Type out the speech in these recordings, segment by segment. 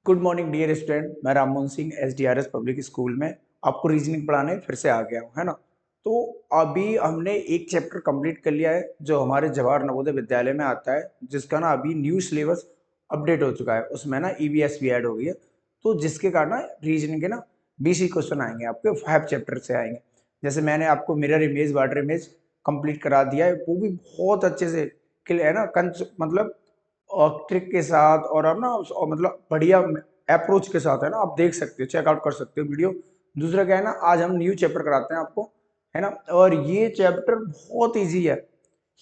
Good morning dear student, मैं Rammohan Singh एसडीआरएस public school में आपको रीजनिंग पढ़ाने फिर से आ गया हूँ, है ना। तो अभी हमने एक चैप्टर कंप्लीट कर लिया है जो हमारे जवाहर नवोदय विद्यालय में आता है, जिसका ना अभी न्यू सिलेबस अपडेट हो चुका है। उसमें ना ईवीएस भी ऐड हो गई है, तो जिसके कारण ना रीजनिंग के ना 20 ही क्वेश्चन आएंगे, आपके 5 चैप्टर से आएंगे। जैसे मैंने आपको mirror image water image complete करा दिया है, वो भी बहुत अच्छे से क्लियर है ना, मतलब और ट्रिक के साथ और अब ना और मतलब बढ़िया अप्रोच के साथ, है ना। आप देख सकते हो, चेकआउट कर सकते हो वीडियो। दूसरा क्या है ना, आज हम न्यू चैप्टर कराते हैं आपको, है ना। और ये चैप्टर बहुत इजी है।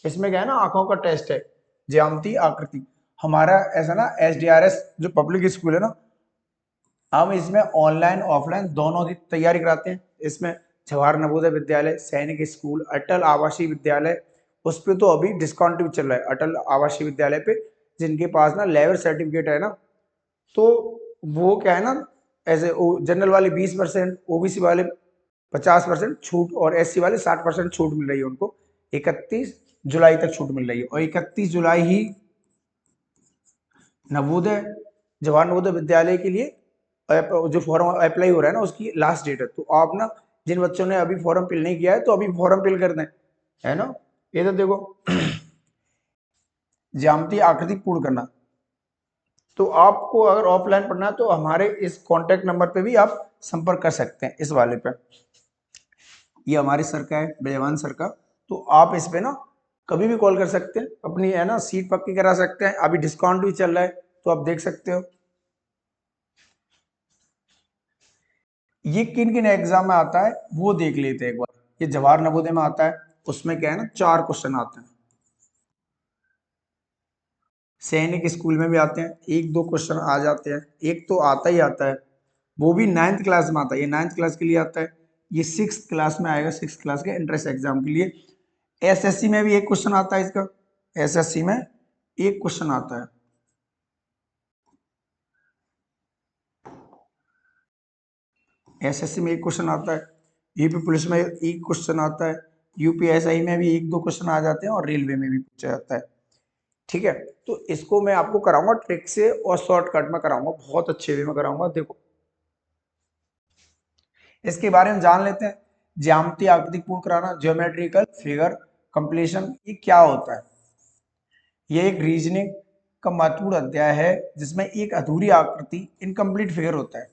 इसमें क्या है ना, आंखों का टेस्ट है, ज्यामिति आकृति। हमारा ऐसा ना एसडीआरएस जो पब्लिक स्कूल है ना, हम इसमें ऑनलाइन ऑफलाइन दोनों की तैयारी कराते हैं। इसमें जवाहर नवोदय विद्यालय, सैनिक स्कूल, अटल आवासीय विद्यालय, उस पर तो अभी डिस्काउंट भी चल रहा है अटल आवासीय विद्यालय पे। जिनके पास ना लेवल सर्टिफिकेट है ना, तो वो क्या है ना, ऐसे जनरल वाले 20%, ओबीसी वाले 50% छूट और एससी वाले 60% छूट मिल रही है उनको। 31 जुलाई तक छूट मिल रही है, और 31 जुलाई ही नवोदय जवाहर नवोदय विद्यालय के लिए जो फॉर्म अप्लाई हो रहा है ना, उसकी लास्ट डेट है। तो आप ना, जिन बच्चों ने अभी फॉर्म फिल नहीं किया है, तो अभी फॉर्म फिल कर दें, है ना। ये तो देखो ज्यामिति आकृति पूर्ण करना। तो आपको अगर ऑफलाइन पढ़ना है तो हमारे इस कांटेक्ट नंबर पे भी आप संपर्क कर सकते हैं, इस वाले पे। ये हमारे सर का है, विजयवान सर का। तो आप इस पे ना कभी भी कॉल कर सकते हैं, अपनी है ना सीट पक्की करा सकते हैं। अभी डिस्काउंट भी चल रहा है, तो आप देख सकते हो। ये किन किन एग्जाम में आता है वो देख लेते हैं एक बार। ये जवाहर नवोदय में आता है, उसमें क्या है ना 4 क्वेश्चन आते हैं। सैनिक स्कूल में भी आते हैं, 1-2 क्वेश्चन आ जाते हैं। एक तो आता ही आता है, वो भी 9th क्लास में आता है। ये 9th क्लास के लिए आता है। ये 6th क्लास में आएगा, 6th क्लास के एंट्रेंस एग्जाम के लिए। एसएससी में भी एक क्वेश्चन आता है इसका, एसएससी में एक क्वेश्चन आता है। एसएससी में एक क्वेश्चन आता है, यूपी पुलिस में एक क्वेश्चन आता है, यूपीएसआई में भी 1-2 क्वेश्चन आ जाते हैं, और रेलवे में भी पूछा जाता है। ठीक है, तो इसको मैं आपको कराऊंगा ट्रिक से और शॉर्टकट में कराऊंगा, बहुत अच्छे वे में कराऊंगा। देखो, इसके बारे में जान लेते हैं। ज्यामिति आकृति पूर्ण कराना, ज्योमेट्रिकल फिगर कंप्लीशन, ये क्या होता है। ये एक रीजनिंग का महत्वपूर्ण अध्याय है, जिसमें एक अधूरी आकृति इनकम्प्लीट फिगर होता है।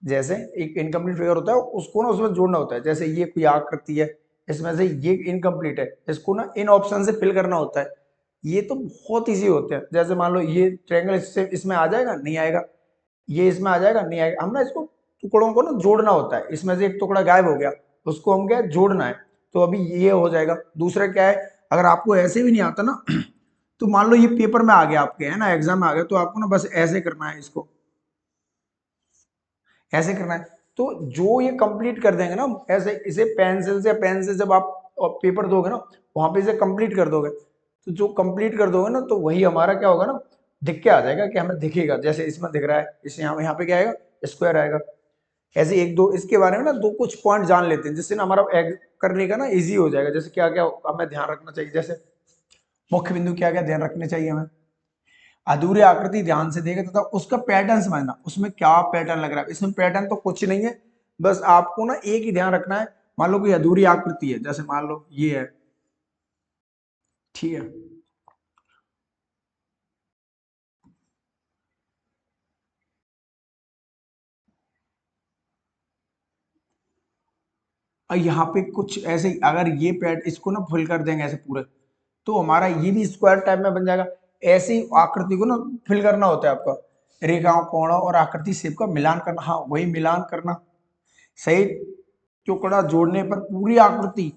जैसे एक इनकम्प्लीट फिगर होता है, उसको ना उसमें जोड़ना होता है। जैसे ये कोई आकृति है, इसमें से ये इनकम्प्लीट है, इसको ना इन ऑप्शन से फिल करना होता है। ये तो बहुत इजी होते हैं। जैसे मान लो ये ट्रायंगल इसमें आ जाएगा, नहीं आएगा। ये इसमें आ जाएगा, नहीं आएगा। हम ना इसको टुकड़ों को ना जोड़ना होता है। इसमें से एक टुकड़ा गायब हो गया, उसको हम क्या जोड़ना है। तो अभी ये हो जाएगा। दूसरा क्या है, अगर आपको ऐसे भी नहीं आता ना तो मान लो ये पेपर में आ गया आपके, है ना, एग्जाम में आ गया, तो आपको ना बस ऐसे करना है, इसको ऐसे करना है। तो जो ये कंप्लीट कर देंगे ना, ऐसे इसे पेंसिल से, पेन से जब आप पेपर दोगे ना, वहां पे इसे कंप्लीट कर दोगे। तो जो कंप्लीट कर दोगे ना, तो वही हमारा क्या होगा ना, दिख के आ जाएगा, कि हमें दिखेगा। जैसे इसमें दिख रहा है, इस यहाँ पे क्या आएगा, स्क्वायर आएगा। ऐसे एक दो इसके बारे में ना दो कुछ पॉइंट जान लेते हैं, जिससे ना हमारा एग करने का ना इजी हो जाएगा। जैसे क्या क्या हमें ध्यान रखना चाहिए, जैसे मुख्य बिंदु क्या क्या ध्यान रखने चाहिए हमें। अधूरी आकृति ध्यान से देखे तथा उसका पैटर्न समझना, उसमें क्या पैटर्न लग रहा है। इसमें पैटर्न तो कुछ नहीं है, बस आपको ना एक ही ध्यान रखना है। मान लो कोई अधूरी आकृति है, जैसे मान लो ये है, ठीक है। और यहाँ पे कुछ ऐसे, अगर ये पैट इसको ना फुल कर देंगे ऐसे पूरे, तो हमारा ये भी स्क्वायर टाइप में बन जाएगा। ऐसे ही आकृति को ना फिल करना होता है आपका। रेखाओं, कोणों और आकृति शेप का मिलान करना, हाँ वही मिलान करना। सही टुकड़ा जोड़ने पर पूरी आकृति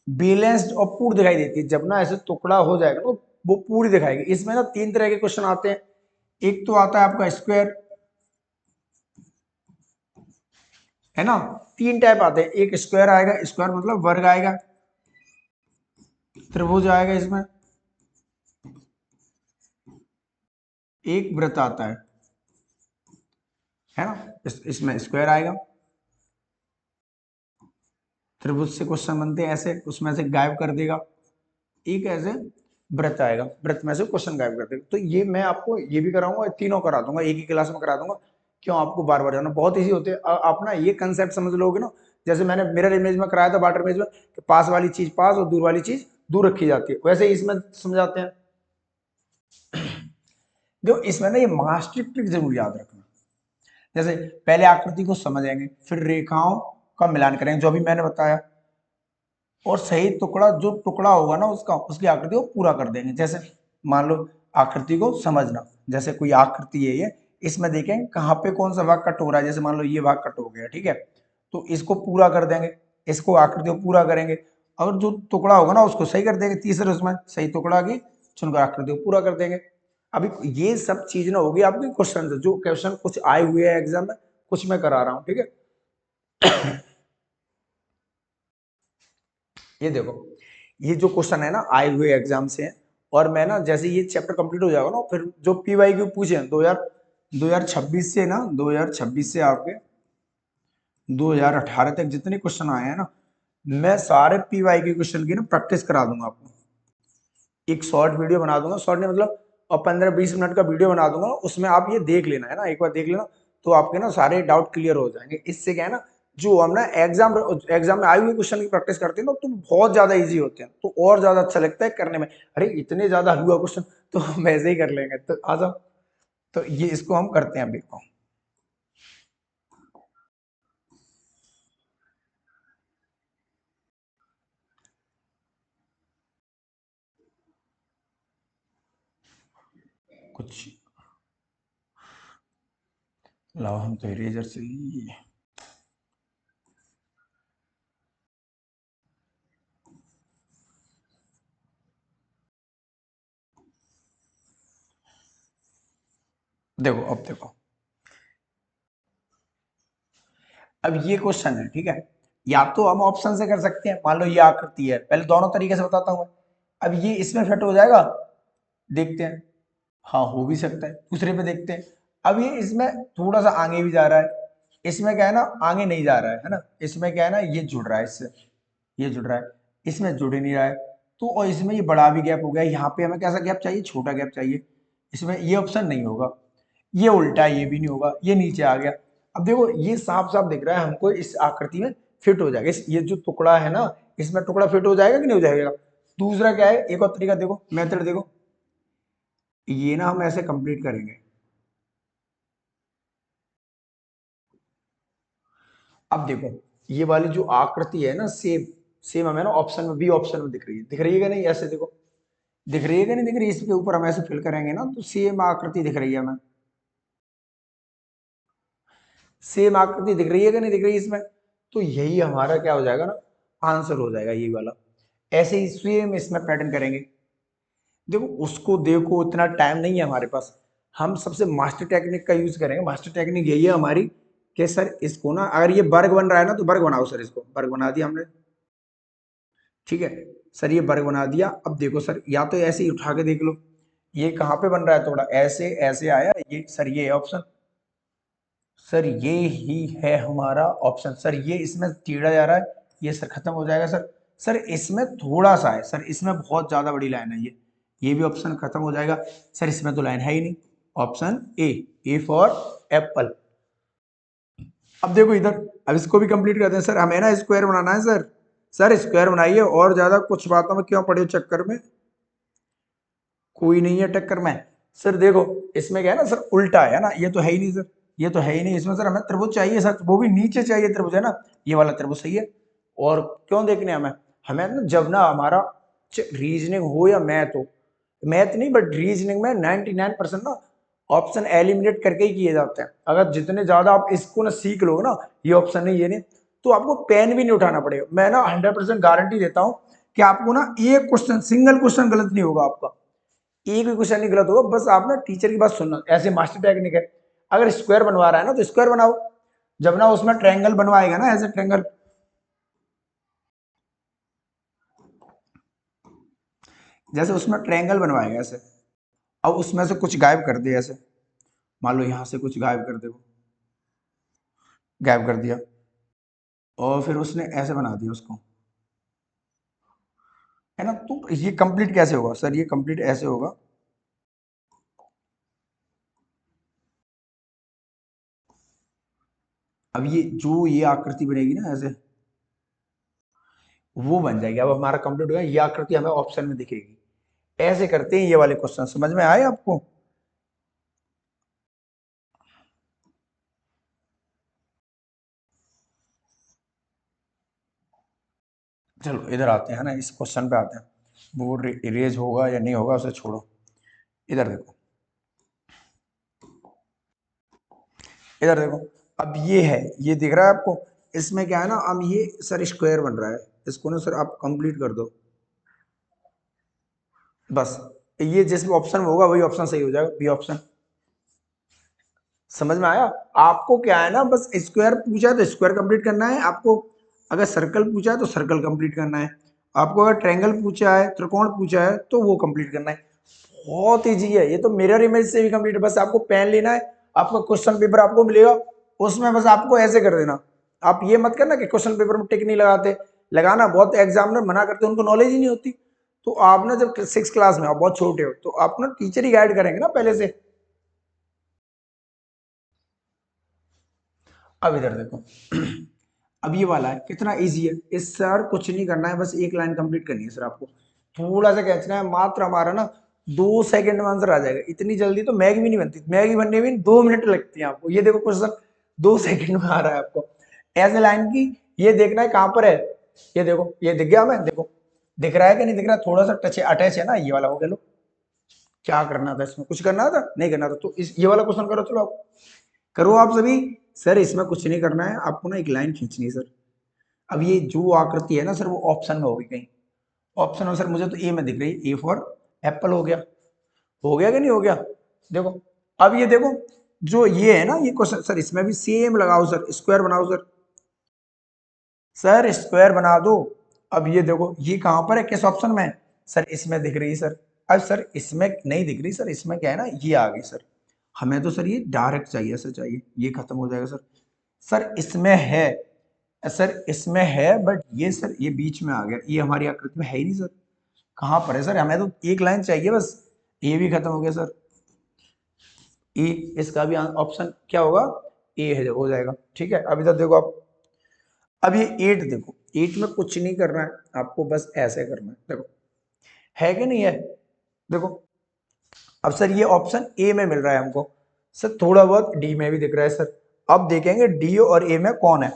बैलेंस्ड और पूर्ण दिखाई देती है। जब ना ऐसे टुकड़ा हो जाएगा तो वो पूरी दिखाएगी। इसमें ना 3 तरह के क्वेश्चन आते हैं। एक तो आता है आपका स्क्वायर, है ना। 3 टाइप आते हैं। एक स्क्वायर आएगा, स्क्वायर मतलब वर्ग आएगा। त्रिभुज आएगा इसमें। एक वृत्त आता है ना। इसमें स्क्वायर आएगा। त्रिभुज से क्वेश्चन बनते हैं ऐसे, उसमें से गायब कर देगा। एक ऐसे व्रत आएगा, व्रत में से क्वेश्चन गायब कर देगा। तो ये मैं आपको ये भी कराऊंगा, तीनों करा दूंगा, एक ही क्लास में करा दूंगा। क्यों आपको बार बार जाना, बहुत ईजी होते हैं। आप ना ये कंसेप्ट समझ लोगे ना, जैसे मैंने मिरर इमेज में कराया था, वाटर इमेज में, कि पास वाली चीज पास और दूर वाली चीज दूर रखी जाती है, वैसे ही इसमें समझाते हैं। जो इसमें ना ये मास्टर ट्रिक जरूर याद रखना। जैसे पहले आकृति को समझेंगे, फिर रेखाओं का मिलान करेंगे जो भी मैंने बताया, और सही टुकड़ा जो टुकड़ा होगा ना उसका, उसकी आकृति को पूरा कर देंगे। जैसे मान लो आकृति को समझना, जैसे कोई आकृति है ये, इसमें देखें कहाँ पे कौन सा भाग कट हो रहा है। जैसे मान लो ये भाग कट हो गया, ठीक है, तो इसको पूरा कर देंगे, इसको आकृति को पूरा करेंगे, और जो टुकड़ा होगा ना उसको सही कर देंगे, तीसरे उसमें सही टुकड़ा की चुनकर आकृति को पूरा कर देंगे। अभी ये सब चीज ना होगी आपके क्वेश्चन से, जो क्वेश्चन कुछ आए हुए हैं एग्जाम में, कुछ मैं करा रहा हूँ, ठीक है। ये देखो, ये जो क्वेश्चन है ना आए हुए एग्जाम से हैं, और मैं ना जैसे ये चैप्टर कंप्लीट हो जाएगा ना, फिर जो पी वाई क्यू पूछे हैं 2026 से ना, 2026 से आपके 2018 तक जितने क्वेश्चन आए हैं ना, मैं सारे पी वाई क्यू क्वेश्चन की ना प्रैक्टिस करा दूंगा आपको। एक शॉर्ट वीडियो बना दूंगा, शॉर्ट नहीं मतलब, और 15-20 मिनट का वीडियो बना दूंगा, उसमें आप ये देख लेना है ना, एक बार देख लेना, तो आपके ना सारे डाउट क्लियर हो जाएंगे। इससे क्या है ना, जो हम ना एग्जाम एग्जाम में आए हुए क्वेश्चन की प्रैक्टिस करते हैं ना, तो बहुत ज्यादा इजी होते हैं, तो और ज्यादा अच्छा लगता है करने में। अरे इतने ज्यादा हुआ क्वेश्चन, तो हम ऐसे ही कर लेंगे, तो आ जाओ। तो ये इसको हम करते हैं अभी को। कुछ लाओ, हम तो इरेजर से ही। देखो अब देखो, अब ये क्वेश्चन है, ठीक है, या तो हम ऑप्शन से कर सकते हैं। मान लो ये आकृति है, पहले दोनों तरीके से बताता हूँ मैं। अब ये इसमें फिट हो जाएगा, देखते हैं। हाँ हो भी सकता है, दूसरे पे देखते हैं। अब ये इसमें थोड़ा सा आगे भी जा रहा है, इसमें क्या है ना आगे नहीं जा रहा है ना, इसमें क्या है ना ये जुड़ रहा है इससे, ये जुड़ रहा है, इसमें जुड़ ही नहीं रहा है। तो और इसमें ये बड़ा भी गैप हो गया, यहाँ पे हमें कैसा गैप चाहिए, छोटा गैप चाहिए। इसमें ये ऑप्शन नहीं होगा, ये उल्टा है, ये भी नहीं होगा, ये नीचे आ गया। अब देखो ये साफ साफ दिख रहा है हमको, इस आकृति में फिट हो जाएगा। ये जो टुकड़ा है ना, इसमें टुकड़ा फिट हो जाएगा कि नहीं हो जाएगा। दूसरा क्या है, एक और तरीका देखो, मेथड देखो, ये ना हम ऐसे कंप्लीट करेंगे। अब देखो ये वाली जो आकृति है ना, सेम सेम हमें ना ऑप्शन में, बी ऑप्शन में दिख रही है कि नहीं, ऐसे देखो, दिख रही है कि नहीं दिख रही है, इसके ऊपर हम ऐसे फिल करेंगे ना, तो सेम आकृति दिख रही है हमें, सेम आकृति दिख रही है कि नहीं दिख रही है इसमें। तो यही हमारा क्या हो जाएगा ना, आंसर हो जाएगा ये वाला। ऐसे ही सेम इसमें पैटर्न करेंगे। देखो उसको देखो, इतना टाइम नहीं है हमारे पास, हम सबसे मास्टर टेक्निक का यूज करेंगे। मास्टर टेक्निक यही है हमारी, कि सर इसको ना, अगर ये वर्ग बन रहा है ना, तो वर्ग बनाओ सर, इसको वर्ग बना दिया हमने, ठीक है। सर ये वर्ग बना दिया, अब देखो सर, या तो ऐसे ही उठा के देख लो, ये कहाँ पे बन रहा है, थोड़ा ऐसे ऐसे आया ये, सर ये ऑप्शन, सर ये ही है हमारा ऑप्शन। सर ये इसमें टेढ़ा जा रहा है, ये सर खत्म हो जाएगा सर। सर इसमें थोड़ा सा है सर, इसमें बहुत ज्यादा बड़ी लाइन है ये भी ऑप्शन खत्म हो जाएगा। सर इसमें तो लाइन है ही नहीं, ऑप्शन ए फॉर एप्पल। अब देखो इधर, अब इसको भी कंप्लीट करते हैं। सर हमें ना स्क्वायर बनाना है सर, सर स्क्वायर बनाइए, और ज्यादा कुछ बातों में क्यों पड़े हो चक्कर में, कोई नहीं है टक्कर में। सर देखो इसमें क्या है ना सर, उल्टा है ना, ये तो है ही नहीं सर, ये तो है ही नहीं इसमें। सर हमें त्रिभुज चाहिए सर, वो भी नीचे चाहिए त्रिभुज, है ना, ये वाला त्रिभुज सही है। और क्यों देखने हमें, हमें ना जब ना हमारा रीजनिंग हो या मैथ हो, मैथ नहीं बट रीजनिंग में 99% ना ऑप्शन एलिमिनेट करके ही किए जाते हैं। अगर जितने ज्यादा आप इसको ना सीख लोगे ना, ये ऑप्शन नहीं ये नहीं, तो आपको पेन भी नहीं उठाना पड़ेगा। मैं ना 100% गारंटी देता हूँ कि आपको ना एक क्वेश्चन, सिंगल क्वेश्चन गलत नहीं होगा आपका, एक भी क्वेश्चन नहीं गलत होगा। बस आप ना टीचर की बात सुनना, ऐसे मास्टर टेक्निक है। अगर स्क्वायर बनवा रहा है ना, तो स्क्वायर बनाओ, जब ना उसमें ट्रायंगल बनवाएगा ना, ऐसे ट्रायंगल, जैसे उसमें ट्रायंगल बनवाएगा ऐसे, अब उसमें से कुछ गायब कर दे ऐसे, मान लो यहां से कुछ गायब कर दे, वो गायब कर दिया, और फिर उसने ऐसे बना दिया उसको, है ना। तो ये कंप्लीट कैसे होगा सर, ये कंप्लीट ऐसे होगा, अब ये जो ये आकृति बनेगी ना ऐसे, वो बन जाएगी। अब हमारा कंप्लीट हो गया, ये आकृति हमें ऑप्शन में दिखेगी। ऐसे करते हैं ये वाले क्वेश्चन, समझ में आए आपको? चलो इधर आते हैं ना, इस क्वेश्चन पे आते हैं। बोर्ड इरेज होगा या नहीं होगा उसे छोड़ो, इधर देखो, इधर देखो। अब ये है, ये दिख रहा है आपको? इसमें क्या है ना, अब ये सर स्क्वायर बन रहा है, इसको ना सर आप कंप्लीट कर दो बस। ये जिस भी ऑप्शन में होगा वही ऑप्शन सही हो जाएगा, बी ऑप्शन। समझ में आया? आपको क्या है ना, बस स्क्वायर पूछा है तो स्क्वायर कंप्लीट करना है आपको, अगर सर्कल पूछा है तो सर्कल कंप्लीट करना है आपको, अगर ट्रायंगल पूछा है, त्रिकोण पूछा है तो वो कंप्लीट करना है। बहुत इजी है ये तो, मिरर इमेज से भी कंप्लीट है। बस आपको पेन लेना है, आपका क्वेश्चन पेपर आपको मिलेगा, उसमें बस आपको ऐसे कर देना। आप ये मत करना कि क्वेश्चन पेपर में टिक नहीं लगाते, लगाना। बहुत एग्जामिनर मना करते हैं, उनको नॉलेज ही नहीं होती। तो आप ना जब 6 क्लास में, आप बहुत छोटे हो, तो आप ना टीचर ही गाइड करेंगे ना पहले से। अब इधर देखो, अब ये वाला है कितना इजी है। इस सर कुछ नहीं करना है, बस एक लाइन कंप्लीट करनी है सर आपको, थोड़ा सा खींचना है मात्र। हमारा ना 2 सेकंड में आंसर आ जाएगा। इतनी जल्दी तो मैगी भी नहीं बनती, मैगी बनने में 2 मिनट लगती है आपको। ये देखो क्वेश्चन 2 सेकंड में आ रहा है आपको, ऐसे लाइन की। ये देखना है कहां पर है, ये देखो, ये दिख गया हमें, देखो दिख रहा है कि नहीं दिख रहा? थोड़ा सा टच अटैच है ना, ये वाला हो गया। लो, क्या करना था इसमें? कुछ करना था? नहीं करना था, तो इस ये वाला क्वेश्चन करो। चलो आप करो आप सभी। सर इसमें कुछ नहीं करना है आपको, ना एक लाइन खींचनी है सर। अब ये जो आकृति है ना सर, वो ऑप्शन में होगी कहीं। ऑप्शन में सर मुझे तो ए में दिख रही है, ए फॉर एप्पल हो गया। हो गया कि नहीं हो गया? देखो, अब ये देखो, जो ये है ना ये क्वेश्चन, सर इसमें भी सेम लगाओ सर, स्क्वायर बनाओ सर। सर स्क्वायर बना दो। अब ये देखो, ये कहां पर है, किस ऑप्शन में है? सर इसमें दिख रही है सर। अब सर इसमें नहीं दिख रही सर, इसमें क्या है ना, ये आ गई सर। हमें तो सर ये डायरेक्ट चाहिए, सर चाहिए, ये खत्म हो जाएगा सर। सर इसमें है, सर इसमें है, बट ये सर ये बीच में आ गया, ये हमारी आकृति में है ही नहीं सर। कहाँ पर है सर? हमें तो एक लाइन चाहिए बस। ये भी खत्म हो गया सर। ए, इसका भी ऑप्शन क्या होगा? ए है, हो जाएगा। ठीक है, अब इधर देखो आप, अब ये 8 देखो, 8 में कुछ नहीं करना है आपको, बस ऐसे करना है। देखो है कि नहीं है? देखो, अब सर ये ऑप्शन ए में मिल रहा है हमको, सर थोड़ा बहुत डी में भी दिख रहा है सर। अब देखेंगे डी और ए में कौन है।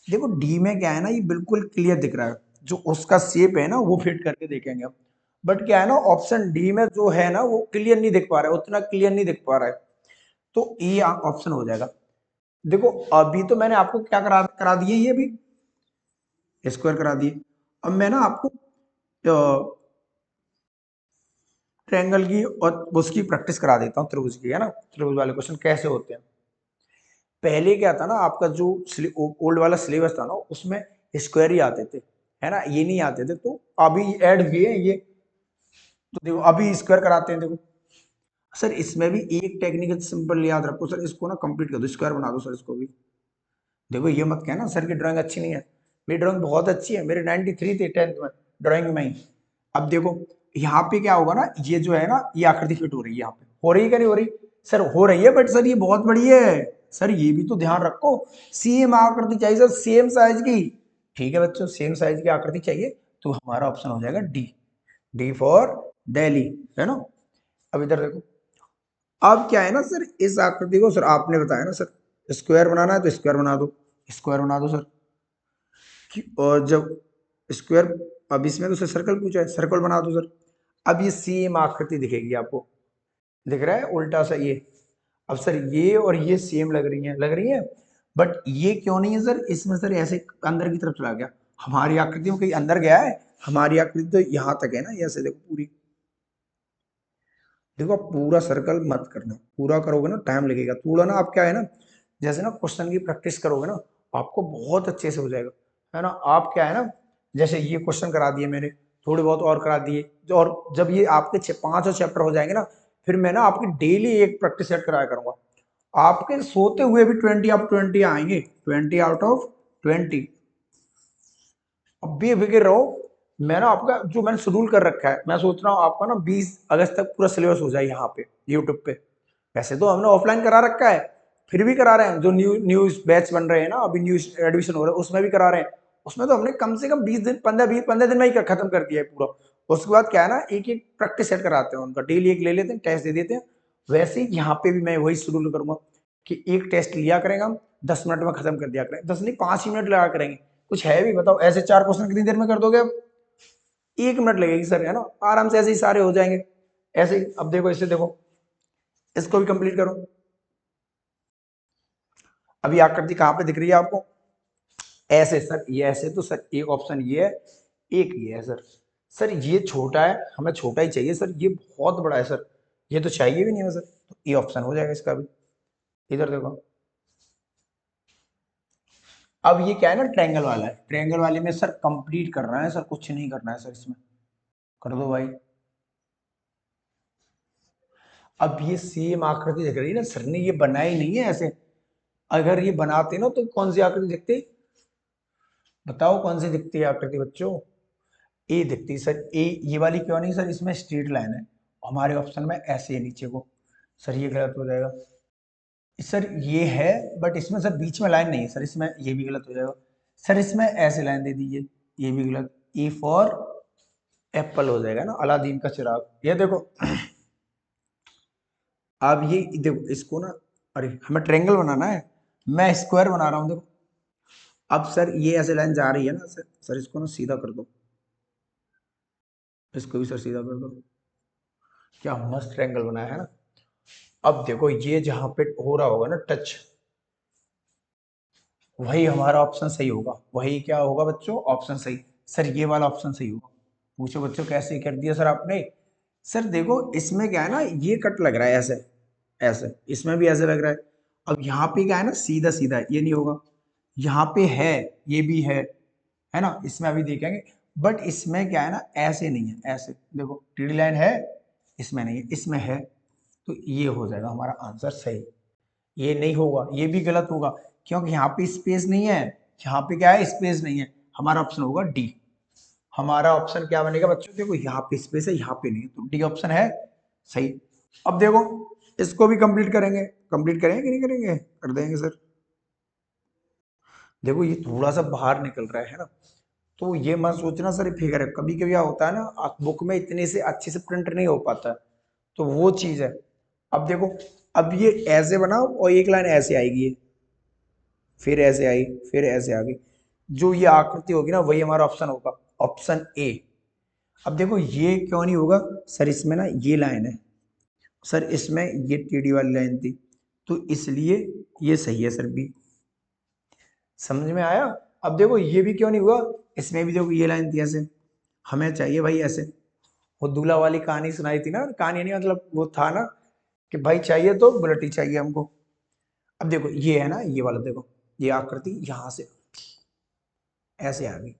देखो डी में क्या है ना, ये बिल्कुल क्लियर दिख रहा है, जो उसका शेप है ना वो फिट करके देखेंगे हम। बट क्या है ना, ऑप्शन डी में जो है ना वो क्लियर नहीं दिख पा रहा है, उतना क्लियर नहीं दिख पा रहा है, तो ए ऑप्शन हो जाएगा। देखो अभी तो मैंने आपको क्या करा करा दिए, ये भी स्क्वायर करा दिए। अब मैं ना आपको ट्रायंगल की और उसकी प्रैक्टिस करा देता हूँ, त्रिभुज की, है ना। त्रिभुज वाले क्वेश्चन कैसे होते हैं। पहले क्या था ना, आपका जो ओल्ड वाला सिलेबस था ना, उसमें स्क्वायर ही आते थे, है ना, ये नहीं आते थे। तो अभी ऐड हुए हैं ये, तो देखो अभी स्क्वायर कराते हैं। देखो सर इसमें भी एक टेक्निक सिंपल याद रखो सर, इसको ना कंप्लीट कर दो, स्क्वायर बना दो सर इसको भी। देखो ये मत कहना सर की ड्राइंग अच्छी नहीं है, मेरी ड्राइंग बहुत अच्छी है, मेरे 93 थे 10th में ड्राइंग में ही। अब देखो यहाँ पे क्या होगा ना, ये जो है ना ये आकृति फिट हो रही है, यहाँ पे हो रही है क्या नहीं हो रही? सर हो रही है, बट सर ये बहुत बड़ी है। सर ये भी तो ध्यान रखो, सेम आकृति चाहिए सर, सेम साइज की। ठीक है बच्चों, सेम साइज की आकृति चाहिए, तो हमारा ऑप्शन हो जाएगा डी। डी फॉर दिल्ली, है ना। अब इधर देखो, अब क्या है ना सर, इस आकृति को सर आपने बताया ना सर, स्क्वायर बनाना है तो स्क्वायर बना दो, स्क्वायर बना दो सर। और जब स्क्वायर, अब इसमें तो सर सर्कल पूछा है, सर्कल बना दो सर। अब ये सेम आकृति दिखेगी आपको, दिख रहा है उल्टा सा ये। अब सर ये और ये सेम लग रही है, लग रही है, बट ये क्यों नहीं है सर? इसमें सर ऐसे अंदर की तरफ चला गया, हमारी आकृति में कहीं अंदर गया है? हमारी आकृति तो यहाँ तक है ना, ऐसे देखो पूरी। देखो आप पूरा सर्कल मत करना, पूरा करोगे ना टाइम लगेगा थोड़ा ना। आप क्या है ना, जैसे ना क्वेश्चन की प्रैक्टिस करोगे ना, आपको बहुत अच्छे से हो जाएगा, है ना। आप क्या है ना, जैसे ये क्वेश्चन करा दिए मैंने, थोड़े बहुत और करा दिए, और जब ये आपके 5 चैप्टर हो जाएंगे ना, फिर मैं ना आपकी डेली एक प्रैक्टिस सेट कराया करूंगा। आपके सोते हुए भी 20 ऑफ 20 आएंगे, 20 आउट ऑफ 20। अब बेफिक्र रहो, मैं ना आपका जो मैंने शेड्यूल कर रखा है, मैं सोच रहा हूँ आपका ना 20 अगस्त तक पूरा सिलेबस हो जाए यहाँ पे यूट्यूब पे। वैसे तो हमने ऑफलाइन करा रखा है, फिर भी करा रहे हैं। जो न्यूज बैच बन रहे हैं ना, अभी न्यूज एडमिशन हो रहा है उसमें भी करा रहे हैं। उसमें तो हमने कम से कम 20 दिन 15 दिन में ही खत्म कर दिया है पूरा। उसके बाद क्या है ना, एक एक प्रैक्टिस सेट कराते हैं उनका, डेली एक ले लेते हैं, टेस्ट दे देते हैं। वैसे ही यहाँ पे भी मैं वही शेड्यूल करूंगा कि एक टेस्ट लिया करेंगे हम, 10 मिनट में खत्म कर दिया करेंगे, 10 नहीं 5 ही मिनट लगा करेंगे। कुछ है भी बताओ, ऐसे 4 क्वेश्चन कितनी देर में कर दोगे आप? 1 मिनट लगेगी सर, है ना, आराम से ऐसे ही सारे हो जाएंगे। ऐसे ही अब देखो, इससे देखो, इसको भी कंप्लीट करो। अभी आकृति कहाँ पे दिख रही है आपको? ऐसे सर, ये ऐसे, तो सर एक ऑप्शन ये है, एक ये है सर। सर ये छोटा है, हमें छोटा ही चाहिए सर, ये बहुत बड़ा है सर, ये तो चाहिए भी नहीं है सर। तो ये ऑप्शन हो जाएगा इसका भी। इधर देखो, अब ये क्या है ना, ट्रायंगल वाला है, ट्रायंगल वाले में सर कंप्लीट करना है सर, कुछ नहीं करना है सर इसमें। कर दो भाई। अब ये सेम आकृति दिख रही है ना, सर ने ये बनाई नहीं है ऐसे। अगर ये बनाते ना तो कौन सी आकृति दिखती? बताओ कौन सी दिखती है आकृति बच्चों? ए दिखती सर, ए। ये वाली क्यों नहीं सर, इसमें स्ट्रेट लाइन है, हमारे ऑप्शन में ऐसे है नीचे को। सर ये गलत हो जाएगा। सर ये है, बट इसमें सर बीच में लाइन नहीं है सर, इसमें ये भी गलत हो जाएगा। सर इसमें ऐसे लाइन दे दीजिए, ये भी गलत। ए फॉर एप्पल हो जाएगा ना, अलादीन का चिराग। ये देखो, अब ये देखो इसको ना, अरे हमें ट्रायंगल बनाना है, मैं स्क्वायर बना रहा हूँ देखो। अब सर ये ऐसे लाइन जा रही है ना सर इसको ना सीधा कर दो, इसको भी सर सीधा कर दो। क्या मस्त ट्रायंगल बनाया है ना। अब देखो ये जहां पे हो रहा होगा ना टच, वही हमारा ऑप्शन सही होगा। वही क्या होगा बच्चों, ऑप्शन सही। सर ये वाला ऑप्शन सही होगा। पूछो बच्चों कैसे कर दिया सर आपने? सर देखो इसमें क्या है ना, ये कट लग रहा है ऐसे, ऐसे इसमें भी ऐसे लग रहा है। अब यहाँ पे क्या है ना, सीधा सीधा है, ये नहीं होगा। यहाँ पे है, ये भी है ना, इसमें अभी देखेंगे। बट इसमें क्या है ना, ऐसे नहीं है, ऐसे देखो टीडी लाइन है, इसमें नहीं है, इसमें है। तो ये हो जाएगा हमारा आंसर सही। ये नहीं होगा, ये भी गलत होगा, क्योंकि यहाँ पे स्पेस नहीं है। यहाँ पे क्या है, स्पेस नहीं है। हमारा ऑप्शन होगा डी। हमारा ऑप्शन क्या बनेगा बच्चों? देखो यहाँ पे स्पेस है, यहाँ पे नहीं है, तो डी ऑप्शन है सही। अब देखो इसको भी कंप्लीट करेंगे, कंप्लीट करेंगे कि नहीं करेंगे? कर देंगे सर। देखो ये थोड़ा सा बाहर निकल रहा है ना, तो ये मत सोचना सर फिगर है। कभी कभी क्या होता है ना, बुक में इतने से अच्छे से प्रिंट नहीं हो पाता है, तो वो चीज है। अब देखो, अब ये ऐसे बनाओ और एक लाइन ऐसे आएगी, ये फिर ऐसे आई, फिर ऐसे आ गई। जो ये आकृति होगी ना, वही हमारा ऑप्शन होगा, ऑप्शन ए। अब देखो ये क्यों नहीं होगा सर, इसमें ना ये लाइन है सर, इसमें ये टीडी वाली लाइन थी, तो इसलिए ये सही है सर बी। समझ में आया? अब देखो ये भी क्यों नहीं हुआ, इसमें भी देखो ये लाइन थी ऐसे, हमें चाहिए भाई ऐसे। वो दूल्हा वाली कहानी सुनाई थी ना, कहानी नहीं मतलब वो था ना, कि भाई चाहिए तो बुलेट ही चाहिए हमको। अब देखो ये है ना, ये वाला देखो, ये आकृति यहां से ऐसे आ गई,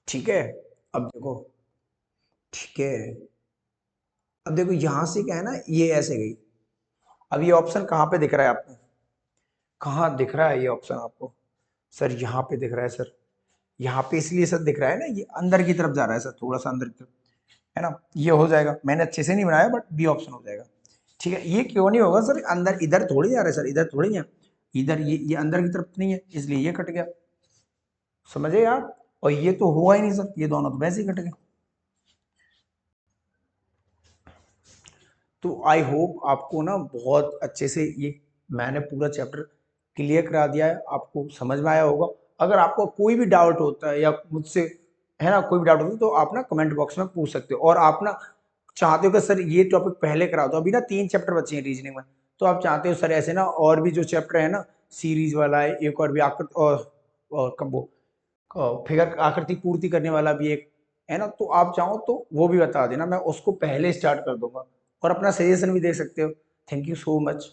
ठीक है। अब देखो, ठीक है। अब देखो यहां से क्या है ना, ये ऐसे गई। अब ये ऑप्शन कहाँ पे दिख रहा है आपको? कहाँ दिख रहा है ये ऑप्शन आपको? सर यहाँ पे दिख रहा है सर। यहाँ पे इसलिए सर दिख रहा है ना, ये अंदर की तरफ जा रहा है सर, थोड़ा सा अंदर की तरफ, है ना। ये हो जाएगा, मैंने अच्छे से नहीं बनाया, बट बी ऑप्शन हो जाएगा। ठीक है, ये क्यों नहीं होगा सर, अंदर इधर थोड़ी जा रहा है सर, इधर थोड़ी है, इधर ये अंदर की तरफ नहीं है, इसलिए ये कट गया। समझे आप? और ये तो हुआ ही नहीं सर, ये दोनों तो वैसे ही कट गए। तो आई होप आपको ना बहुत अच्छे से ये मैंने पूरा चैप्टर क्लियर करा दिया है, आपको समझ में आया होगा। अगर आपको कोई भी डाउट होता है या मुझसे, है ना, कोई भी डाउट होता है, तो आप ना कमेंट बॉक्स में पूछ सकते हो। और आप ना चाहते हो कि सर ये टॉपिक पहले करा दो, अभी ना 3 चैप्टर बचे हैं रीजनिंग में, तो आप चाहते हो सर ऐसे ना और भी जो चैप्टर है ना, सीरीज वाला है एक, और भी आकृति और कब वो फिगर आकृति पूर्ति करने वाला भी एक है ना, तो आप चाहो तो वो भी बता देना, मैं उसको पहले स्टार्ट कर दूंगा। और अपना सजेशन भी दे सकते हो। Thank you so much.